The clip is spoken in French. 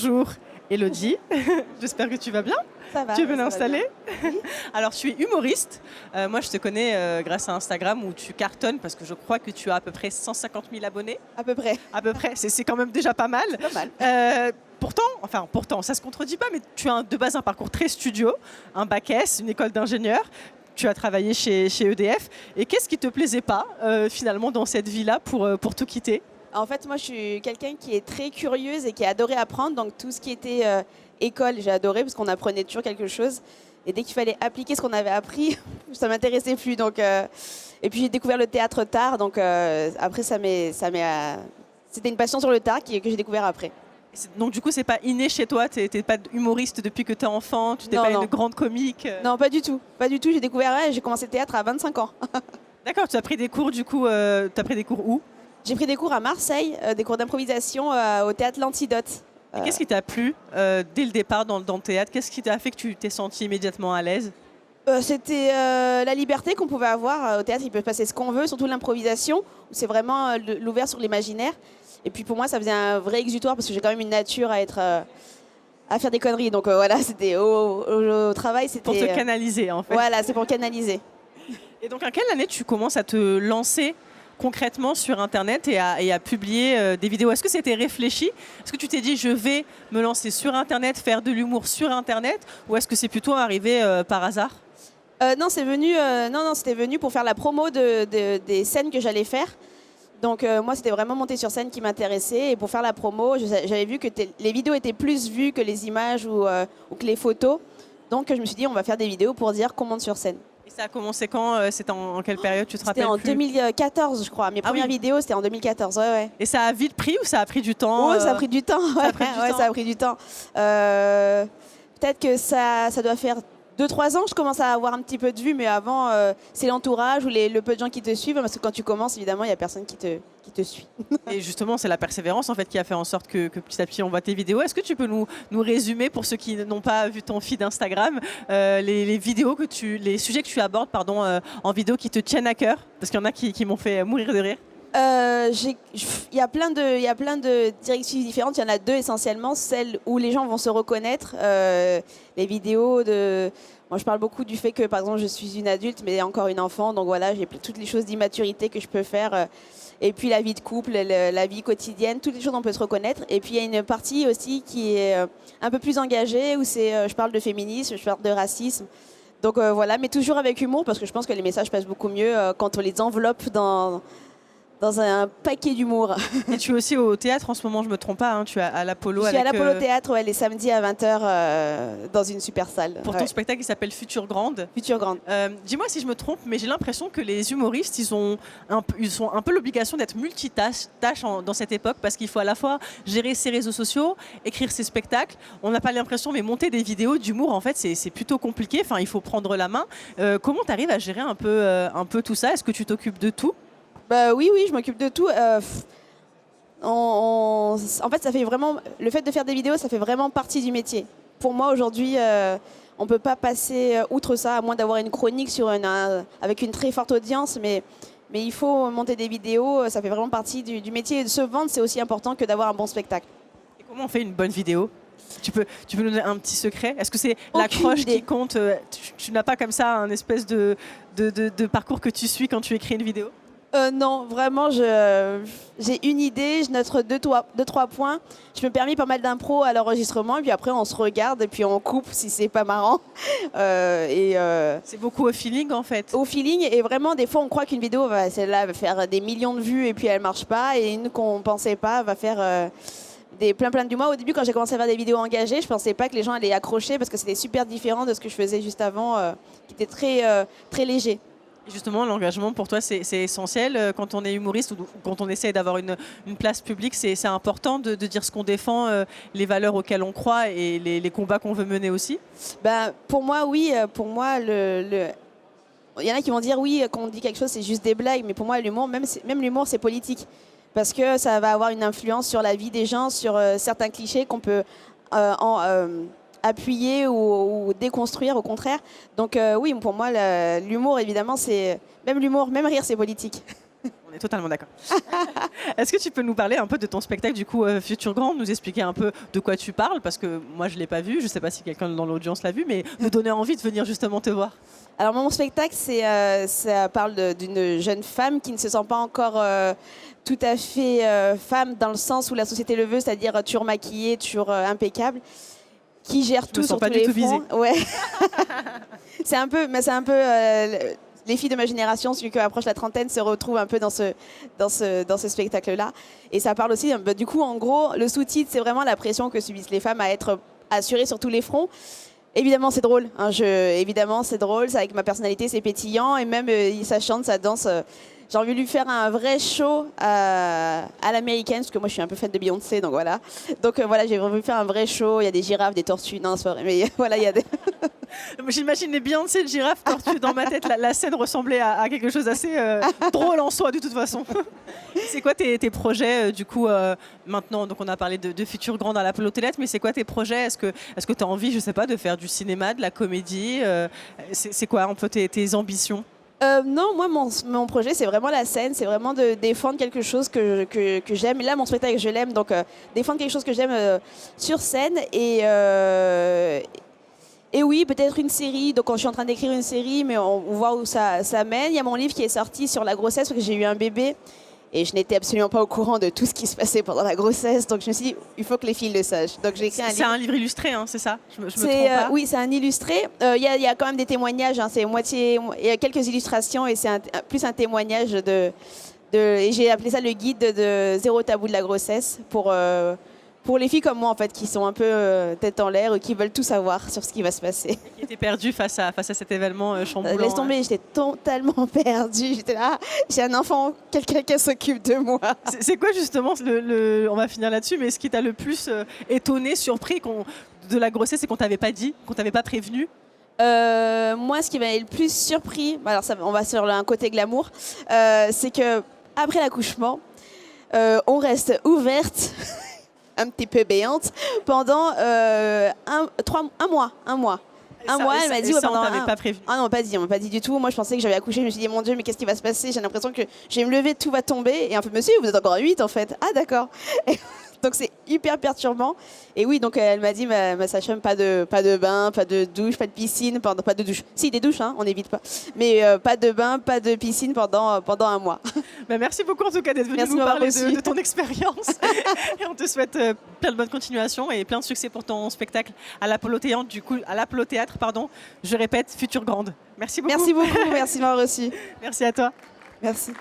Bonjour, Elodie. J'espère que tu vas bien. Ça va. Tu es bien ça va installée. bien. Oui. Alors, tu es humoriste. Moi, je te connais grâce à Instagram où tu cartonnes parce que je crois que tu as à peu près 150 000 abonnés. À peu près. À peu près, c'est quand même déjà pas mal. Pas mal. Pourtant, ça se contredit pas, mais tu as de base un parcours très studio, un bac S, une école d'ingénieur. Tu as travaillé chez EDF. Et qu'est-ce qui te plaisait pas finalement dans cette vie-là pour tout quitter? En fait, moi, je suis quelqu'un qui est très curieuse et qui a adoré apprendre. Donc, tout ce qui était école, j'ai adoré parce qu'on apprenait toujours quelque chose. Et dès qu'il fallait appliquer ce qu'on avait appris, ça m'intéressait plus. Donc, et puis, j'ai découvert le théâtre tard. Donc, après, c'était une passion sur le tard que j'ai découvert après. Donc du coup, c'est pas inné chez toi, tu n'es pas humoriste depuis que tu es enfant, tu n'es Non, pas non. une grande comique. Non, pas du tout. Pas du tout. J'ai découvert, j'ai commencé le théâtre à 25 ans. D'accord, tu as pris des cours du coup, tu as pris des cours où? J'ai pris des cours à Marseille, des cours d'improvisation au théâtre L'Antidote. Et qu'est-ce qui t'a plu dès le départ dans le théâtre? Qu'est-ce qui t'a fait que tu t'es senti immédiatement à l'aise? C'était la liberté qu'on pouvait avoir. Au théâtre, il peut se passer ce qu'on veut, surtout l'improvisation, où c'est vraiment l'ouvert sur l'imaginaire. Et puis pour moi, ça faisait un vrai exutoire parce que j'ai quand même une nature à être à faire des conneries. Donc voilà, c'était au travail, c'était Pour te canaliser en fait. Voilà, c'est pour canaliser. Et donc à quelle année tu commences à te lancer concrètement sur Internet et à publier des vidéos? Est-ce que c'était réfléchi? Est-ce que tu t'es dit je vais me lancer sur Internet, faire de l'humour sur Internet? Ou est-ce que c'est plutôt arrivé par hasard? Non, c'était venu pour faire la promo des scènes que j'allais faire. Donc moi, c'était vraiment monter sur scène qui m'intéressait. Et pour faire la promo, j'avais vu que les vidéos étaient plus vues que les images ou que les photos. Donc je me suis dit, on va faire des vidéos pour dire qu'on monte sur scène. Et ça a commencé quand? C'était en quelle période? Tu te rappelles C'était en plus? 2014, je crois. Mes premières vidéos, c'était en 2014. Ouais. Et ça a vite pris ou ça a pris du temps? Ça a pris du temps. Ça a pris du temps. Ça a pris du temps. Peut-être que ça doit faire 2-3 ans, je commence à avoir un petit peu de vues, mais avant, c'est l'entourage ou le peu de gens qui te suivent, parce que quand tu commences, évidemment, il n'y a personne qui te suit. Et justement, c'est la persévérance en fait qui a fait en sorte que petit à petit on voit tes vidéos. Est-ce que tu peux nous résumer, pour ceux qui n'ont pas vu ton feed Instagram, les vidéos les sujets que tu abordes en vidéo qui te tiennent à cœur? Parce qu'il y en a qui m'ont fait mourir de rire. Il y a plein de directives différentes. Il y en a deux essentiellement, celles où les gens vont se reconnaître. Les vidéos moi, je parle beaucoup du fait que, par exemple, je suis une adulte, mais encore une enfant. Donc voilà, j'ai toutes les choses d'immaturité que je peux faire. Et puis la vie de couple, la vie quotidienne, toutes les choses où on peut se reconnaître. Et puis il y a une partie aussi qui est un peu plus engagée, où je parle de féminisme, je parle de racisme. Donc voilà, mais toujours avec humour, parce que je pense que les messages passent beaucoup mieux quand on les enveloppe dans un paquet d'humour. Et tu es aussi au théâtre en ce moment, je ne me trompe pas, hein, tu es à l'Apollo. Je suis à l'Apollo Théâtre, les samedis à 20h dans une super salle. Pour ton spectacle qui s'appelle Future Grande. Future Grande. Dis-moi si je me trompe, mais j'ai l'impression que les humoristes, ils ont un peu l'obligation d'être multitâches dans cette époque, parce qu'il faut à la fois gérer ses réseaux sociaux, écrire ses spectacles. On n'a pas l'impression, mais monter des vidéos d'humour, en fait, c'est plutôt compliqué. Enfin, il faut prendre la main. Comment tu arrives à gérer un peu tout ça? Est-ce que tu t'occupes de tout? Oui, je m'occupe de tout. En fait, ça fait vraiment, le fait de faire des vidéos, ça fait vraiment partie du métier. Pour moi, aujourd'hui, on ne peut pas passer outre ça, à moins d'avoir une chronique avec une très forte audience. Mais il faut monter des vidéos, ça fait vraiment partie du métier. Et de se vendre, c'est aussi important que d'avoir un bon spectacle. Et comment on fait une bonne vidéo? Tu peux nous donner un petit secret? Est-ce que c'est l'accroche qui compte? Tu n'as pas comme ça un espèce de parcours que tu suis quand tu écris une vidéo? Non, vraiment, j'ai une idée, je note 2-3 points. Je me permets pas mal d'impro à l'enregistrement, et puis après on se regarde et puis on coupe si c'est pas marrant. C'est beaucoup au feeling en fait. Au feeling, et vraiment des fois on croit qu'une vidéo celle-là va faire des millions de vues et puis elle marche pas, et une qu'on pensait pas va faire plein du mois. Au début, quand j'ai commencé à faire des vidéos engagées, je pensais pas que les gens allaient accrocher, parce que c'était super différent de ce que je faisais juste avant, qui était très léger. Justement, l'engagement pour toi, c'est essentiel quand on est humoriste ou quand on essaie d'avoir une place publique. C'est important de dire ce qu'on défend, les valeurs auxquelles on croit et les combats qu'on veut mener aussi. Pour moi, oui. Pour moi, il y en a qui vont dire oui, quand on dit quelque chose, c'est juste des blagues. Mais pour moi, l'humour, même l'humour, c'est politique. Parce que ça va avoir une influence sur la vie des gens, sur certains clichés qu'on peut appuyer ou déconstruire, au contraire. Donc oui, pour moi, l'humour, évidemment, même rire, c'est politique. On est totalement d'accord. Est-ce que tu peux nous parler un peu de ton spectacle, du coup, Future Grande, nous expliquer un peu de quoi tu parles, parce que moi, je ne l'ai pas vu, je ne sais pas si quelqu'un dans l'audience l'a vu, mais nous donner envie de venir justement te voir. Alors mon spectacle, ça parle d'une jeune femme qui ne se sent pas encore tout à fait femme dans le sens où la société le veut, c'est-à-dire toujours maquillée, toujours impeccable, qui gère tout sur tous les fronts. Ouais. c'est un peu les filles de ma génération, celui qui approche la trentaine, se retrouvent un peu dans ce spectacle-là. Et ça parle aussi, du coup, en gros, le sous-titre, c'est vraiment la pression que subissent les femmes à être assurées sur tous les fronts. Évidemment, c'est drôle. Évidemment, c'est drôle. C'est avec ma personnalité, c'est pétillant. Et même, ça chante, ça danse. J'ai envie de lui faire un vrai show à l'américaine, parce que moi, je suis un peu fan de Beyoncé, donc voilà. Donc voilà, j'ai voulu faire un vrai show. Il y a des girafes, des tortues. Non, c'est pas vrai, mais voilà, il y a des... J'imagine les Beyoncé, girafes, tortues dans ma tête. La scène ressemblait à quelque chose d'assez drôle en soi, de toute façon. C'est quoi tes projets, du coup, maintenant? Donc, on a parlé de Future Grande à l'Apollo Théâtre, mais c'est quoi tes projets? Est-ce que tu as envie, je sais pas, de faire du cinéma, de la comédie? C'est quoi un peu tes ambitions? Non, moi, mon projet, c'est vraiment la scène. C'est vraiment de défendre quelque chose que j'aime. Et là, mon spectacle, je l'aime. Donc, défendre quelque chose que j'aime sur scène. Et oui, peut-être une série. Donc, je suis en train d'écrire une série, mais on voit où ça mène. Il y a mon livre qui est sorti sur la grossesse, parce que j'ai eu un bébé. Et je n'étais absolument pas au courant de tout ce qui se passait pendant la grossesse. Donc, je me suis dit, il faut que les filles le sachent. Donc, j'ai écrit un livre. C'est un livre illustré, hein, c'est ça? Je me trompe pas? Oui, c'est un illustré. Il y a quand même des témoignages. Hein, c'est moitié. Il y a quelques illustrations et c'est plus un témoignage et j'ai appelé ça le guide de zéro tabou de la grossesse pour les filles comme moi, en fait, qui sont un peu tête en l'air, qui veulent tout savoir sur ce qui va se passer. Qui étaient perdues face à cet événement chamboulant. Laisse tomber, j'étais totalement perdue. J'étais là, j'ai un enfant, quelqu'un qui s'occupe de moi. C'est quoi justement, on va finir là-dessus, mais ce qui t'a le plus étonné, surpris de la grossesse et qu'on t'avait pas dit, qu'on t'avait pas prévenu? Moi, ce qui m'a le plus surpris, alors on va sur un côté glamour, c'est que après l'accouchement, on reste ouverte. Un petit peu béante pendant un mois. Un mois, elle m'a dit. On t'avait pas prévenu. Ah non, on m'a pas dit du tout. Moi, je pensais que j'avais accouché. Je me suis dit, mon Dieu, mais qu'est-ce qui va se passer? J'ai l'impression que je vais me lever, tout va tomber. Et en fait, monsieur, vous êtes encore à 8 en fait. Ah, d'accord. Donc, c'est hyper perturbant. Et oui, donc elle m'a dit, ma sage-femme, pas de bain, pas de douche, pas de piscine, pas de douche. Si, des douches, hein, on n'évite pas. Mais pas de bain, pas de piscine pendant un mois. Merci beaucoup en tout cas d'être venu nous parler de ton expérience. Et on te souhaite plein de bonnes continuations et plein de succès pour ton spectacle à l'Apollo Théâtre, pardon. Je répète, Future Grande. Merci beaucoup. Merci beaucoup, merci de m'avoir reçu. Merci à toi. Merci.